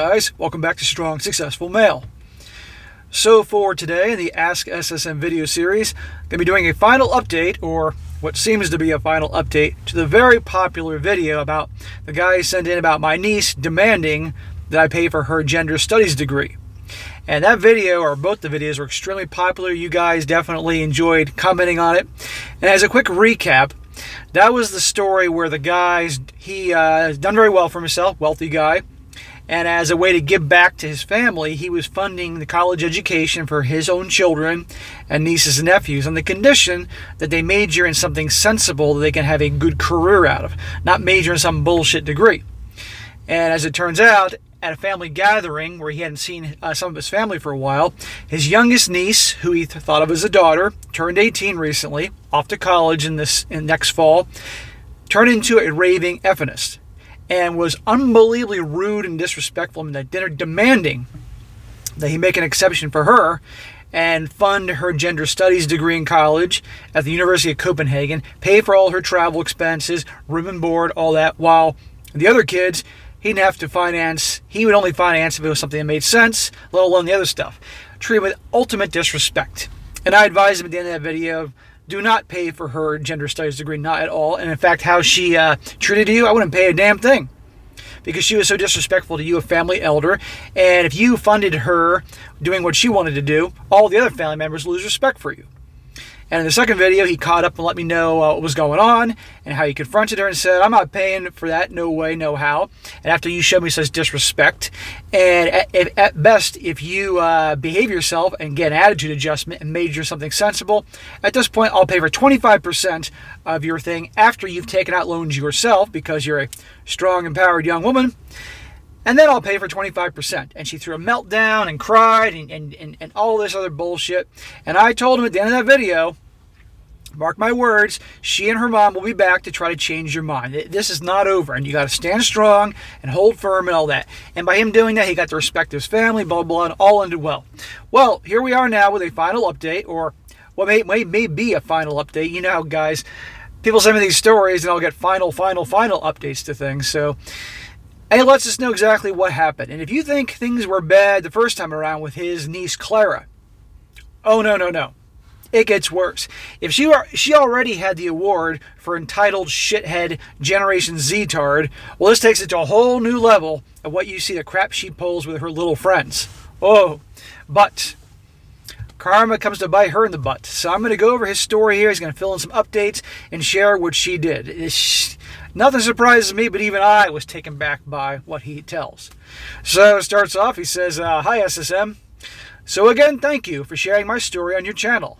guys? Welcome back to Strong Successful Male. So for today in the Ask SSM video series, I'm going to be doing a final update, or what seems to be a final update, to the very popular video about the guy sent in about my niece demanding that I pay for her gender studies degree. And that video, or both the videos, were extremely popular. You guys definitely enjoyed commenting on it. And as a quick recap, that was the story where the guy's, he's done very well for himself, wealthy guy. And as a way to give back to his family, he was funding the college education for his own children and nieces and nephews on the condition that they major in something sensible that they can have a good career out of, not major in some bullshit degree. And as it turns out, at a family gathering where he hadn't seen some of his family for a while, his youngest niece, who he thought of as a daughter, turned 18 recently, off to college in next fall, turned into a raving effeminist, and was unbelievably rude and disrespectful in that dinner, demanding that he make an exception for her and fund her gender studies degree in college at the University of Copenhagen, pay for all her travel expenses, room and board, all that, while the other kids, he would only finance if it was something that made sense, let alone the other stuff. Treated with ultimate disrespect. And I advised him at the end of that video, do not pay for her gender studies degree, not at all. And in fact, how she treated you, I wouldn't pay a damn thing. Because she was so disrespectful to you, a family elder. And if you funded her doing what she wanted to do, all the other family members lose respect for you. And in the second video, he caught up and let me know what was going on and how he confronted her and said, I'm not paying for that, no way, no how. And after you showed me such disrespect, and at best, if you behave yourself and get an attitude adjustment and major something sensible, at this point, I'll pay for 25% of your thing after you've taken out loans yourself because you're a strong, empowered young woman. And then I'll pay for 25%. And she threw a meltdown and cried and all this other bullshit. And I told him at the end of that video, mark my words, she and her mom will be back to try to change your mind. This is not over. And you got to stand strong and hold firm and all that. And by him doing that, he got the respect of his family, blah, blah, and all ended well. Well, here we are now with a final update, or what may be a final update. You know how, guys, people send me these stories and I'll get final updates to things. So, and it lets us know exactly what happened. And if you think things were bad the first time around with his niece Clara, oh no. It gets worse. If she already had the award for entitled shithead Generation Z-tard, well, this takes it to a whole new level of what you see the crap she pulls with her little friends. Oh, but karma comes to bite her in the butt. So I'm going to go over his story here. He's going to fill in some updates and share what she did. Nothing surprises me, but even I was taken back by what he tells. So it starts off, he says, Hi SSM. So again, thank you for sharing my story on your channel.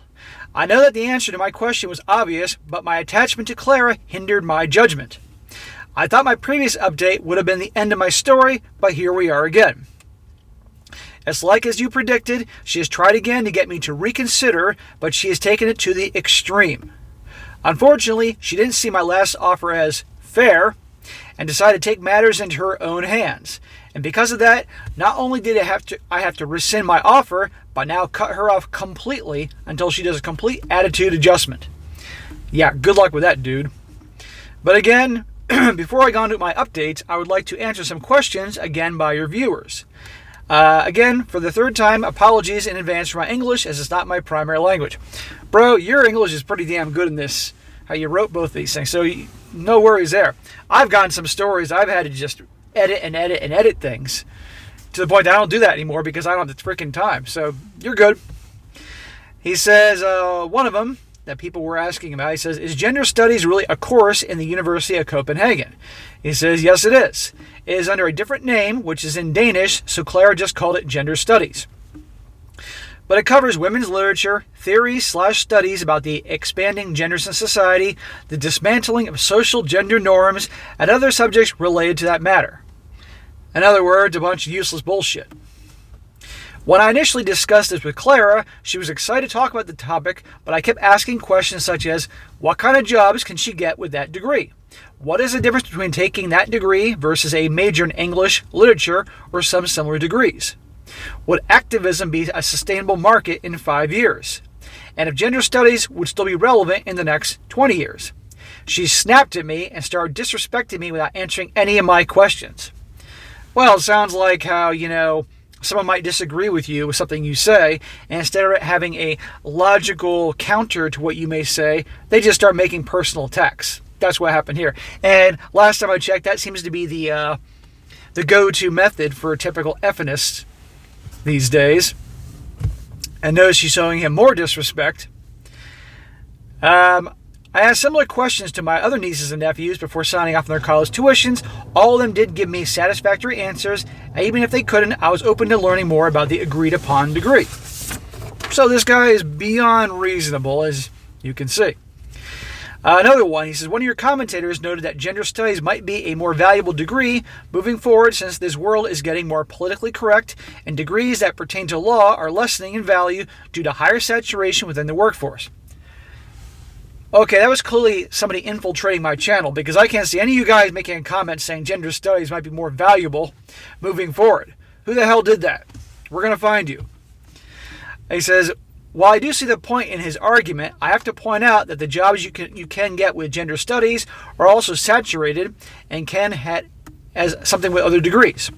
I know that the answer to my question was obvious, but my attachment to Clara hindered my judgment. I thought my previous update would have been the end of my story, but here we are again. As you predicted, she has tried again to get me to reconsider, but she has taken it to the extreme. Unfortunately, she didn't see my last offer as fair and decided to take matters into her own hands. And because of that, not only did I have to rescind my offer, but now cut her off completely until she does a complete attitude adjustment. Yeah, good luck with that, dude. But again, before I go into my updates, I would like to answer some questions again by your viewers. Again, for the third time, apologies in advance for my English, as it's not my primary language. Bro, your English is pretty damn good in this, how you wrote both these things, so no worries there. I've gotten some stories I've had to just edit things, to the point that I don't do that anymore because I don't have the freaking time, so you're good. He says, one of them that people were asking about, he says, is gender studies really a course in the University of Copenhagen? He says, yes it is. It is under a different name, which is in Danish, so Clara just called it gender studies. But it covers women's literature, theories/studies about the expanding genders in society, the dismantling of social gender norms, and other subjects related to that matter. In other words, a bunch of useless bullshit. When I initially discussed this with Clara, she was excited to talk about the topic, but I kept asking questions such as, what kind of jobs can she get with that degree? What is the difference between taking that degree versus a major in English, literature, or some similar degrees? Would activism be a sustainable market in 5 years? And if gender studies would still be relevant in the next 20 years? She snapped at me and started disrespecting me without answering any of my questions. Well, it sounds like how, someone might disagree with you with something you say, and instead of having a logical counter to what you may say, they just start making personal attacks. That's what happened here. And last time I checked, that seems to be the go-to method for a typical F'nist these days. And notice she's showing him more disrespect. I asked similar questions to my other nieces and nephews before signing off on their college tuitions. All of them did give me satisfactory answers, and even if they couldn't, I was open to learning more about the agreed upon degree. So this guy is beyond reasonable, as you can see. Another one, he says, one of your commentators noted that gender studies might be a more valuable degree moving forward since this world is getting more politically correct and degrees that pertain to law are lessening in value due to higher saturation within the workforce. Okay, that was clearly somebody infiltrating my channel because I can't see any of you guys making a comment saying gender studies might be more valuable moving forward. Who the hell did that? We're going to find you. He says, while I do see the point in his argument, I have to point out that the jobs you can get with gender studies are also saturated and can have as something with other degrees.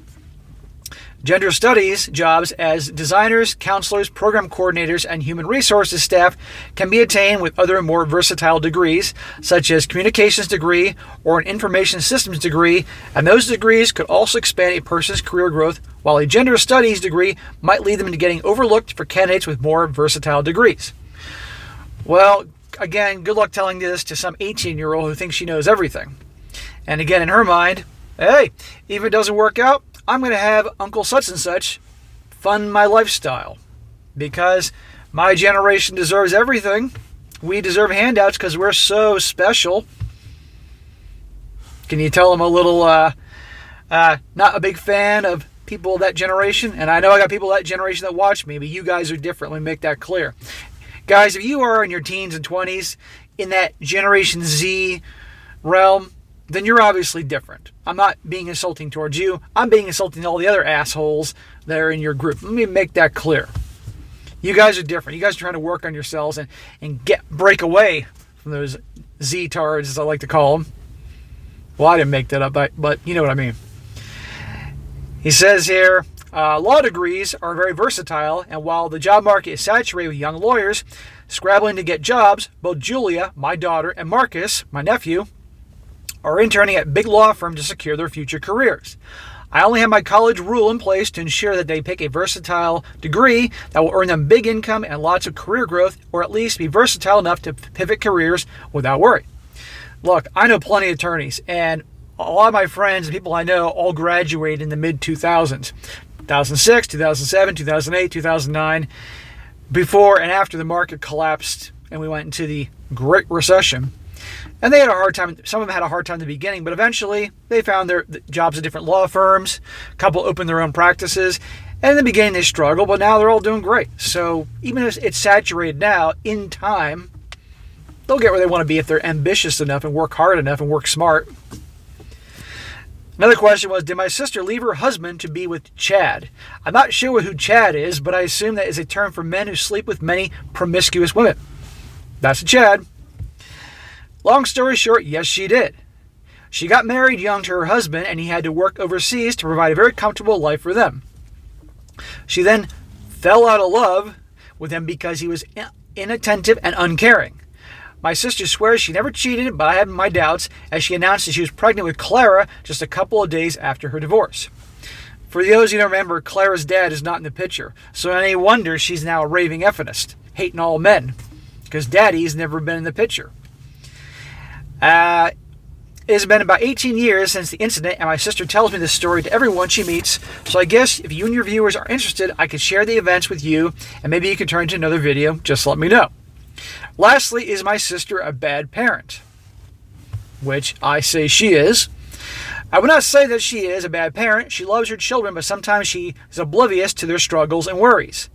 Gender studies jobs as designers, counselors, program coordinators, and human resources staff can be attained with other more versatile degrees, such as communications degree or an information systems degree, and those degrees could also expand a person's career growth, while a gender studies degree might lead them into getting overlooked for candidates with more versatile degrees. Well, again, good luck telling this to some 18-year-old who thinks she knows everything. And again, in her mind, hey, even if it doesn't work out, I'm going to have Uncle such and such fund my lifestyle because my generation deserves everything. We deserve handouts because we're so special. Can you tell I'm a little not a big fan of people of that generation? And I know I got people of that generation that watch me, but you guys are different. Let me make that clear. Guys, if you are in your teens and 20s in that Generation Z realm, then you're obviously different. I'm not being insulting towards you. I'm being insulting to all the other assholes that are in your group. Let me make that clear. You guys are different. You guys are trying to work on yourselves and break away from those Z-tards, as I like to call them. Well, I didn't make that up, but you know what I mean. He says here, law degrees are very versatile, and while the job market is saturated with young lawyers scrabbling to get jobs, both Julia, my daughter, and Marcus, my nephew, are interning at big law firms to secure their future careers. I only have my college rule in place to ensure that they pick a versatile degree that will earn them big income and lots of career growth, or at least be versatile enough to pivot careers without worry. Look, I know plenty of attorneys, and a lot of my friends and people I know all graduated in the mid-2000s. 2006, 2007, 2008, 2009, before and after the market collapsed and we went into the Great Recession. And they had a hard time. Some of them had a hard time in the beginning, but eventually they found their jobs at different law firms. A couple opened their own practices. And in the beginning they struggled, but now they're all doing great. So even if it's saturated now, in time, they'll get where they want to be if they're ambitious enough and work hard enough and work smart. Another question was, did my sister leave her husband to be with Chad? I'm not sure who Chad is, but I assume that is a term for men who sleep with many promiscuous women. That's a Chad. Long story short, yes, she did. She got married young to her husband, and he had to work overseas to provide a very comfortable life for them. She then fell out of love with him because he was inattentive and uncaring. My sister swears she never cheated, but I have my doubts, as she announced that she was pregnant with Clara just a couple of days after her divorce. For those who don't remember, Clara's dad is not in the picture, so any wonder she's now a raving F'nist, hating all men, because daddy's never been in the picture. It has been about 18 years since the incident, and my sister tells me this story to everyone she meets, so I guess if you and your viewers are interested, I could share the events with you, and maybe you can turn into another video. Just let me know. Lastly, is my sister a bad parent? Which I say she is. I would not say that she is a bad parent. She loves her children, but sometimes she is oblivious to their struggles and worries.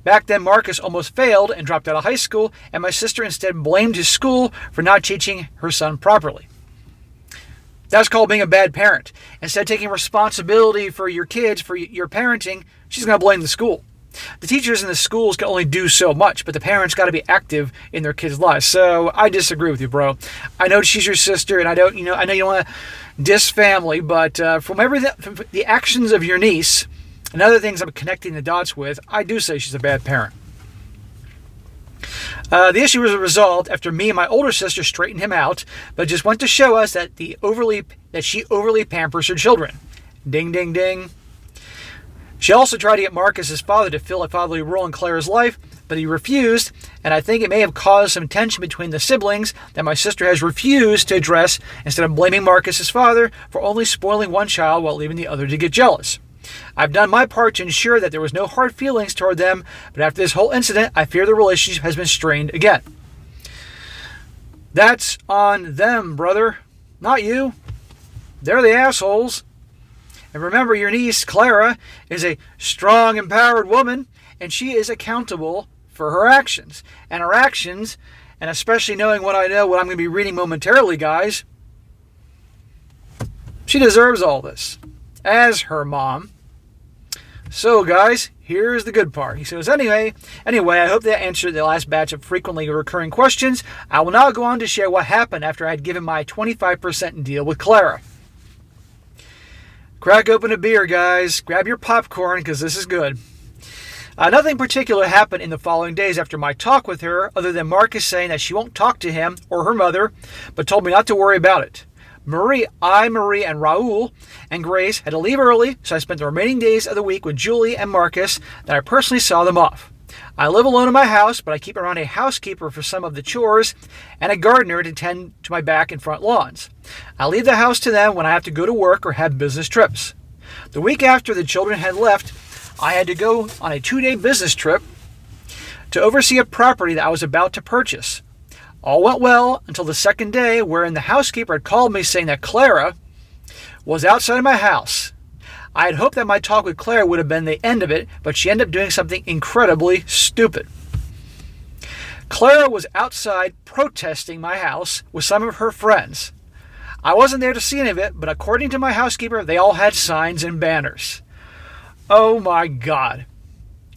Back then, Marcus almost failed and dropped out of high school, and my sister instead blamed his school for not teaching her son properly. That's called being a bad parent. Instead of taking responsibility for your kids, for your parenting, she's going to blame the school. The teachers in the schools can only do so much, but the parents got to be active in their kids' lives. So I disagree with you, bro. I know she's your sister, and I know you don't want to diss family, but from everything, from the actions of your niece and other things I'm connecting the dots with, I do say she's a bad parent. The issue was resolved after me and my older sister straightened him out, but just went to show us that she overly pampers her children. Ding, ding, ding. She also tried to get Marcus's father to fill a fatherly role in Clara's life, but he refused, and I think it may have caused some tension between the siblings that my sister has refused to address instead of blaming Marcus's father for only spoiling one child while leaving the other to get jealous. I've done my part to ensure that there was no hard feelings toward them, but after this whole incident, I fear the relationship has been strained again. That's on them, brother, not you. They're the assholes. And remember, your niece, Clara, is a strong, empowered woman, and she is accountable for her actions. And her actions, and especially knowing what I know, what I'm going to be reading momentarily, guys, she deserves all this, as her mom. So, guys, here's the good part. He says, anyway, I hope that answered the last batch of frequently recurring questions. I will now go on to share what happened after I had given my 25% deal with Clara. Crack open a beer, guys. Grab your popcorn, because this is good. Nothing particular happened in the following days after my talk with her, other than Marcus saying that she won't talk to him or her mother, but told me not to worry about it. Marie, and Raul, and Grace had to leave early, so I spent the remaining days of the week with Julie and Marcus, that I personally saw them off. I live alone in my house, but I keep around a housekeeper for some of the chores and a gardener to tend to my back and front lawns. I leave the house to them when I have to go to work or have business trips. The week after the children had left, I had to go on a 2-day business trip to oversee a property that I was about to purchase. All went well until the second day, wherein the housekeeper had called me saying that Clara was outside of my house. I had hoped that my talk with Clara would have been the end of it, but she ended up doing something incredibly stupid. Clara was outside protesting my house with some of her friends. I wasn't there to see any of it, but according to my housekeeper, they all had signs and banners. Oh my God.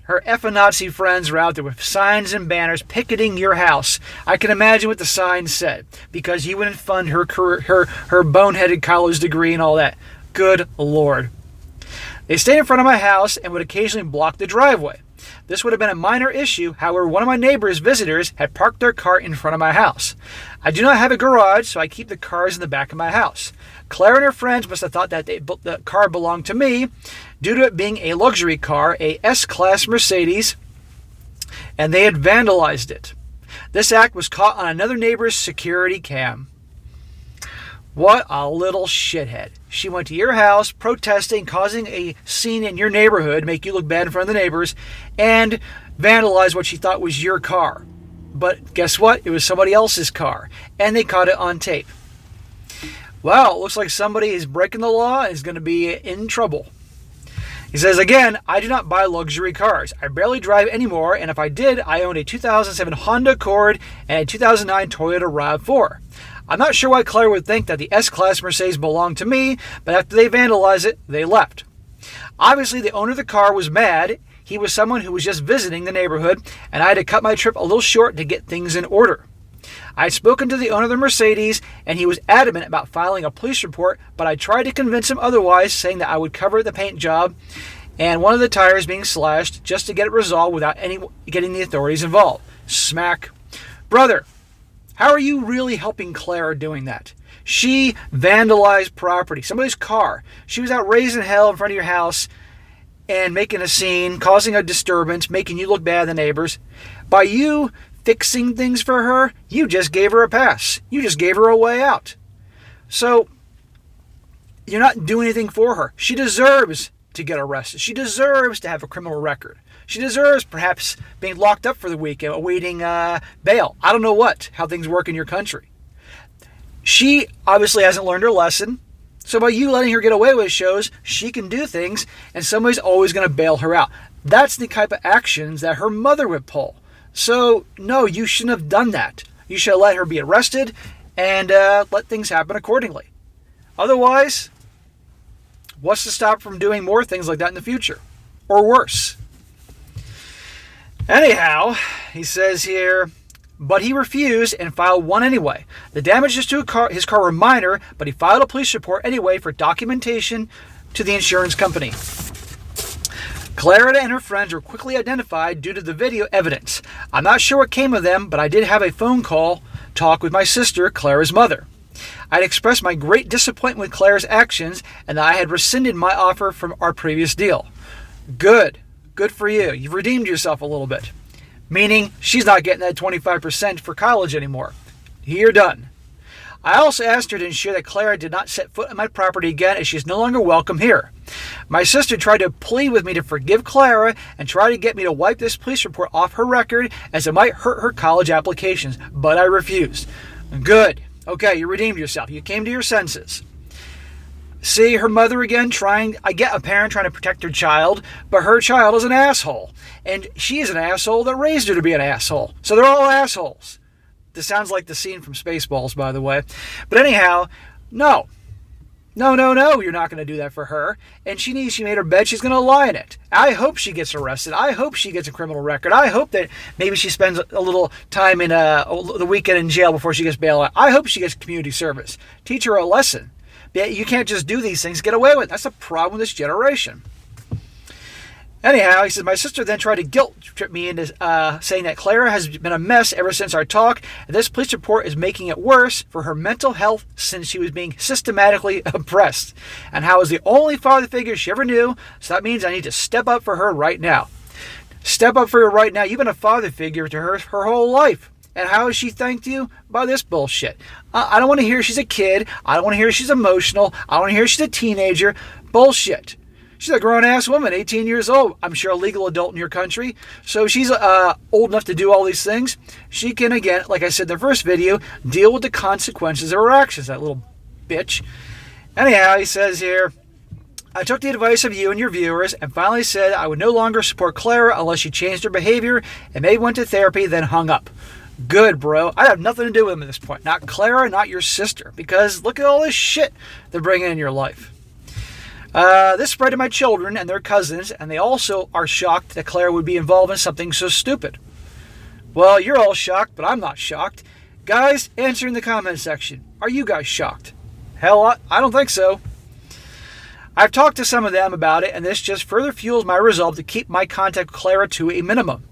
Her effing Nazi friends were out there with signs and banners picketing your house. I can imagine what the signs said, because you wouldn't fund her boneheaded college degree and all that. Good Lord. They stayed in front of my house and would occasionally block the driveway. This would have been a minor issue, however, one of my neighbor's visitors had parked their car in front of my house. I do not have a garage, so I keep the cars in the back of my house. Clara and her friends must have thought that the car belonged to me, due to it being a luxury car, a S-Class Mercedes, and they had vandalized it. This act was caught on another neighbor's security cam. What a little shithead. She went to your house, protesting, causing a scene in your neighborhood, make you look bad in front of the neighbors, and vandalized what she thought was your car. But guess what? It was somebody else's car, and they caught it on tape. Wow, it looks like somebody is breaking the law and is going to be in trouble. He says, again, I do not buy luxury cars. I barely drive anymore, and if I did, I owned a 2007 Honda Accord and a 2009 Toyota RAV4. I'm not sure why Clara would think that the S-Class Mercedes belonged to me, but after they vandalized it, they left. Obviously, the owner of the car was mad. He was someone who was just visiting the neighborhood, and I had to cut my trip a little short to get things in order. I had spoken to the owner of the Mercedes, and he was adamant about filing a police report, but I tried to convince him otherwise, saying that I would cover the paint job and one of the tires being slashed just to get it resolved without getting the authorities involved. Smack. Brother, how are you really helping Clara doing that? She vandalized property, somebody's car. She was out raising hell in front of your house and making a scene, causing a disturbance, making you look bad to the neighbors. By you fixing things for her, you just gave her a pass. You just gave her a way out. So you're not doing anything for her. She deserves to get arrested. She deserves to have a criminal record. She deserves perhaps being locked up for the week, awaiting bail. I don't know how things work in your country. She obviously hasn't learned her lesson. So by you letting her get away with it shows she can do things, and somebody's always going to bail her out. That's the type of actions that her mother would pull. So, no, you shouldn't have done that. You should have let her be arrested and let things happen accordingly. Otherwise, what's to stop from doing more things like that in the future? Or worse. Anyhow, he says here, but he refused and filed one anyway. The damages to his car were minor, but he filed a police report anyway for documentation to the insurance company. Clara and her friends were quickly identified due to the video evidence. I'm not sure what came of them, but I did have a phone talk with my sister, Clara's mother. I had expressed my great disappointment with Clara's actions, and that I had rescinded my offer from our previous deal. Good. Good for you. You've redeemed yourself a little bit. Meaning, she's not getting that 25% for college anymore. You're done. I also asked her to ensure that Clara did not set foot on my property again, as she is no longer welcome here. My sister tried to plead with me to forgive Clara and try to get me to wipe this police report off her record, as it might hurt her college applications, but I refused. Good. Okay, you redeemed yourself. You came to your senses. See, her mother again I get a parent trying to protect her child, but her child is an asshole. And she is an asshole that raised her to be an asshole. So they're all assholes. This sounds like the scene from Spaceballs, by the way. But anyhow, no, you're not going to do that for her. And she made her bed, she's going to lie in it. I hope she gets arrested. I hope she gets a criminal record. I hope that maybe she spends a little time in the weekend in jail before she gets bailed out. I hope she gets community service. Teach her a lesson. You can't just do these things, get away with it. That's the problem with this generation. Anyhow, he says, my sister then tried to guilt trip me into saying that Clara has been a mess ever since our talk, and this police report is making it worse for her mental health since she was being systematically oppressed, and how I was the only father figure she ever knew, so that means I need to step up for her right now. Step up for her right now. You've been a father figure to her whole life. And how has she thanked you? By this bullshit. I don't want to hear she's a kid. I don't want to hear she's emotional. I don't want to hear she's a teenager. Bullshit. She's a grown-ass woman, 18 years old. I'm sure a legal adult in your country. So she's old enough to do all these things. She can, again, like I said in the first video, deal with the consequences of her actions, that little bitch. Anyhow, he says here, I took the advice of you and your viewers and finally said I would no longer support Clara unless she changed her behavior and maybe went to therapy, then hung up. Good, bro. I have nothing to do with them at this point. Not Clara, not your sister. Because look at all this shit they're bringing in your life. This spread to my children and their cousins, and they also are shocked that Clara would be involved in something so stupid. Well, you're all shocked, but I'm not shocked. Guys, answer in the comment section. Are you guys shocked? Hell, I don't think so. I've talked to some of them about it, and this just further fuels my resolve to keep my contact with Clara to a minimum.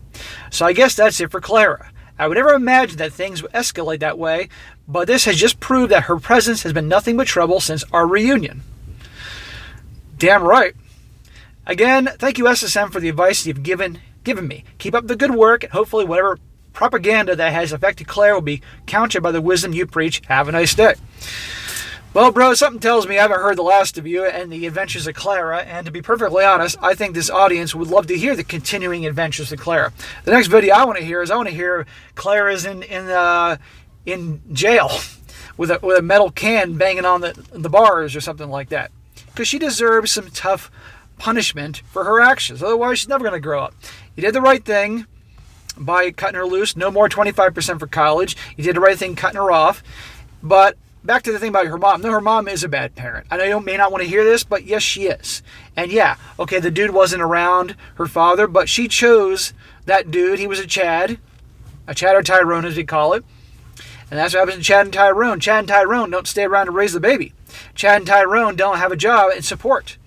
So I guess that's it for Clara. I would never imagine that things would escalate that way, but this has just proved that her presence has been nothing but trouble since our reunion. Damn right. Again, thank you SSM for the advice you've given me. Keep up the good work, and hopefully whatever propaganda that has affected Clara will be countered by the wisdom you preach. Have a nice day. Well, bro, something tells me I haven't heard the last of you and the adventures of Clara, and to be perfectly honest, I think this audience would love to hear the continuing adventures of Clara. The next video I want to hear Clara's in jail with a metal can banging on the bars or something like that. Because she deserves some tough punishment for her actions. Otherwise, she's never going to grow up. You did the right thing by cutting her loose. No more 25% for college. You did the right thing cutting her off. But back to the thing about her mom. No, her mom is a bad parent. I know you may not want to hear this, but yes, she is. And yeah, okay, the dude wasn't around her father, but she chose that dude. He was a Chad or Tyrone as we call it. And that's what happens to Chad and Tyrone. Chad and Tyrone don't stay around to raise the baby. Chad and Tyrone don't have a job and support.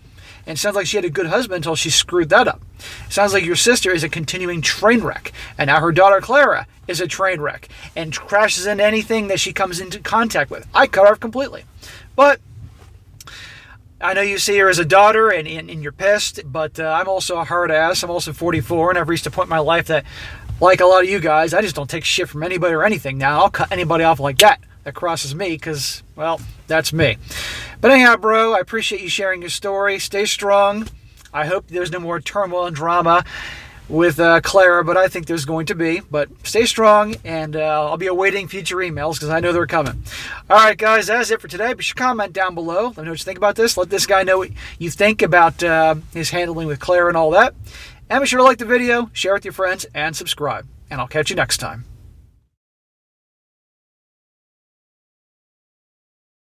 And it sounds like she had a good husband until she screwed that up. It sounds like your sister is a continuing train wreck. And now her daughter Clara is a train wreck and crashes into anything that she comes into contact with. I cut her off completely. But I know you see her as a daughter and you're pissed, but I'm also a hard ass. I'm also 44 and I've reached a point in my life that, like a lot of you guys, I just don't take shit from anybody or anything now. I'll cut anybody off like that crosses me because, well, that's me. But anyhow, bro, I appreciate you sharing your story. Stay strong. I hope there's no more turmoil and drama with Clara, but I think there's going to be. But stay strong, and I'll be awaiting future emails because I know they're coming. All right, guys, that's it for today. Be sure to comment down below. Let me know what you think about this. Let this guy know what you think about his handling with Clara and all that. And be sure to like the video, share with your friends, and subscribe. And I'll catch you next time.